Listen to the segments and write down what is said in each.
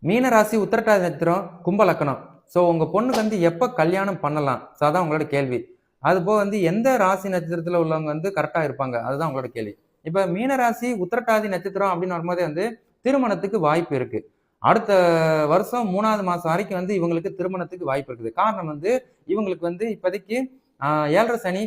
மீன ராசி உத்திரட்டாதி நட்சத்திரம் கும்ப லக்கணம். ஸோ உங்க பொண்ணுக்கு வந்து எப்போ கல்யாணம் பண்ணலாம்? ஸோ அதான் உங்களோட கேள்வி. அதுபோக வந்து எந்த ராசி நட்சத்திரத்தில் உள்ளவங்க வந்து கரெக்டாக இருப்பாங்க? அதுதான் உங்களோட கேள்வி. இப்போ மீன ராசி உத்திரட்டாதி நட்சத்திரம் அப்படின்னு வரும்போதே வந்து திருமணத்துக்கு வாய்ப்பு இருக்கு. அடுத்த வருஷம் 3வது மாசம் வரைக்கும் வந்து இவங்களுக்கு திருமணத்துக்கு வாய்ப்பு இருக்குது. காரணம் வந்து இவங்களுக்கு வந்து இப்போதைக்கு 7.5 சனி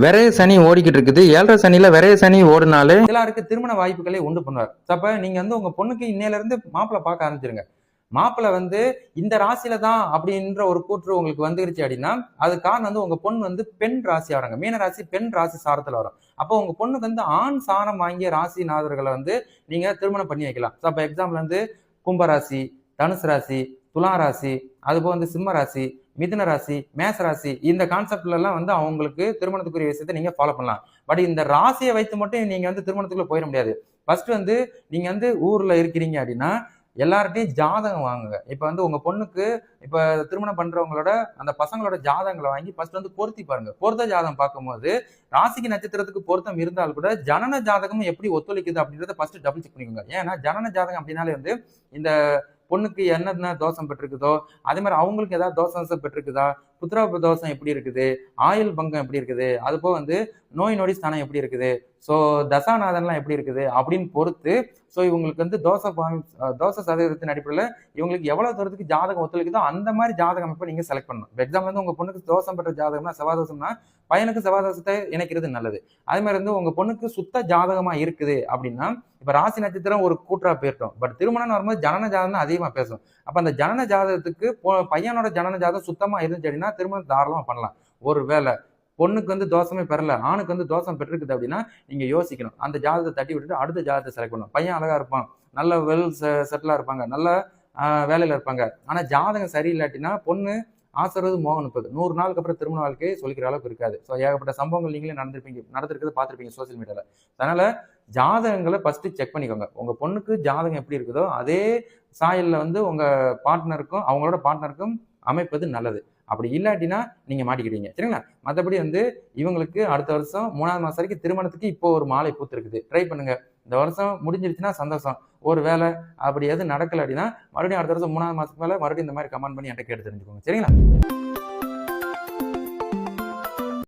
விரைய சனி ஓடிக்கிட்டு இருக்குது. 7.5 சனியில விரைய சனி ஓடினாலே எல்லாருக்கு திருமண வாய்ப்புகளை உண்டு பண்ணுவார். அப்ப நீங்க வந்து உங்க பொண்ணுக்கு இன்னையில இருந்து மாப்பிள்ளை பார்க்க ஆரம்பிச்சிருங்க. மாப்பிள்ளை வந்து இந்த ராசியில தான் அப்படின்ற ஒரு கூற்று உங்களுக்கு வந்துருச்சு அப்படின்னா அது காரணம் வந்து உங்க பொண்ணு வந்து பெண் ராசி வராங்க. மீன ராசி பெண் ராசி சாரத்துல வரும். அப்போ உங்க பொண்ணுக்கு வந்து ஆண் சாரம் வாங்கிய ராசிநாதர்களை வந்து நீங்க திருமணம் பண்ணி வைக்கலாம். அப்ப எக்ஸாம்பிள் வந்து கும்பராசி, தனுசு ராசி, துலா ராசி, அதுபோக வந்து சிம்ம ராசி, மிதுன ராசி, மேச ராசி, இந்த கான்செப்ட்ல எல்லாம் வந்து அவங்களுக்கு திருமணத்துக்குரிய விஷயத்தை நீங்க ஃபாலோ பண்ணலாம். பட் இந்த ராசியை வைத்து மட்டும் நீங்க வந்து திருமணத்துக்குள்ள போயிட முடியாது. ஃபர்ஸ்ட் வந்து நீங்க வந்து ஊர்ல இருக்கிறீங்க அப்படின்னா எல்லார்ட்டையும் ஜாதகம் வாங்குங்க. இப்ப வந்து உங்க பொண்ணுக்கு இப்ப திருமணம் பண்றவங்களோட அந்த பசங்களோட ஜாதகங்களை வாங்கி ஃபர்ஸ்ட் வந்து பொருத்தி பாருங்க. பொருத்த ஜாதகம் பார்க்கும்போது ராசிக்கு நட்சத்திரத்துக்கு பொருத்தம் இருந்தால் கூட ஜனன ஜாதகம் எப்படி ஒத்துழைக்குது அப்படின்றத ஃபர்ஸ்ட் டபுள் செக் பண்ணிக்கோங்க. ஏன்னா ஜனன ஜாதகம் அப்படின்னாலே வந்து இந்த பொண்ணுக்கு என்னென்ன தோஷம் பெற்றிருக்குதோ அதே மாதிரி அவங்களுக்கு ஏதாவது தோஷம் பெற்றிருக்குதா, புத்திர தோஷம் எப்படி இருக்குது, ஆயுள் பங்கம் எப்படி இருக்குது, அது போக வந்து நோய் நொடி ஸ்தானம் எப்படி இருக்குது, ஸோ தசாநாதன்லாம் எப்படி இருக்குது அப்படின்னு பொறுத்து ஸோ இவங்களுக்கு வந்து தோசை சதவீதத்தின் அடிப்படையில் இவங்களுக்கு எவ்வளவு தூரத்துக்கு ஜாதகம் ஒத்துழைக்குதோ அந்த மாதிரி ஜாதகம் இப்போ நீங்க செலக்ட் பண்ணணும். எக்ஸாம்பிள் வந்து உங்க பொண்ணுக்கு தோஷம் பெற்ற ஜாதகம்னா செவ்வாதோஷம்னா பையனுக்கு செவ்வாதோஷத்தை இணைக்கிறது நல்லது. அதே மாதிரி வந்து உங்க பொண்ணுக்கு சுத்த ஜாதகமா இருக்குது அப்படின்னா இப்ப ராசி நட்சத்திரம் ஒரு கூற்றா போயிட்டோம். பட் திருமணம் வரும்போது ஜனன ஜாதகம் தான் அதிகமா பேசும். அப்ப அந்த ஜனன ஜாதகத்துக்கு பையனோட ஜனன ஜாதகம் சுத்தமா இருந்துச்சு அப்படின்னா திருமணம் தாராளமா பண்ணலாம். ஒரு வேலை பொண்ணுக்கு வந்து தோஷமே பெறல, ஆணுக்கு வந்து தோஷம் பெற்றிருக்குது அப்படின்னா நீங்க யோசிக்கணும். அந்த ஜாதகத்தை தட்டி விட்டுட்டு அடுத்த ஜாதகத்தை செலக்ட் பண்ணணும். பையன் அழகா இருப்பான், நல்ல வெல் செட்டிலா இருப்பாங்க, நல்ல வேலையில இருப்பாங்க. ஆனா ஜாதகம் சரியில்லாட்டினா பொண்ணு ஆசைறது மோகம் 100 நாளுக்கு அப்புறம் திருமண வாழ்க்கையை சொல்லிக்கிற அளவுக்கு இருக்காது. ஸோ ஏகப்பட்ட சம்பவங்கள் நீங்களே நடந்திருக்கிறது பார்த்துருப்பீங்க சோசியல் மீடியால. அதனால ஜாதகங்களை ஃபர்ஸ்ட் செக் பண்ணிக்கோங்க. உங்க பொண்ணுக்கு ஜாதகம் எப்படி இருக்குதோ அதே சாயல்ல வந்து உங்க பார்ட்னருக்கும் அவங்களோட பார்ட்னருக்கும் அமைப்பது நல்லது. அப்படி இல்லாட்டினா நீங்க மாட்டிக்கிடுவீங்க. சரிங்களா? மற்றபடி வந்து இவங்களுக்கு அடுத்த வருஷம் 3வது மாசம் வரைக்கும் திருமணத்துக்கு இப்போ ஒரு மாலை பூத்து இருக்குது. ட்ரை பண்ணுங்க. இந்த வருஷம் முடிஞ்சிருச்சுன்னா சந்தோஷம். ஒரு வேலை அப்படி எதுவும் நடக்கல அப்படின்னா மறுபடியும் அடுத்த வருஷம் 3வது மாசத்துக்கு மேல மறுபடியும் இந்த மாதிரி கமெண்ட் பண்ணி என்கிட்ட கேட்டு தெரிஞ்சுக்கோங்க. சரிங்களா?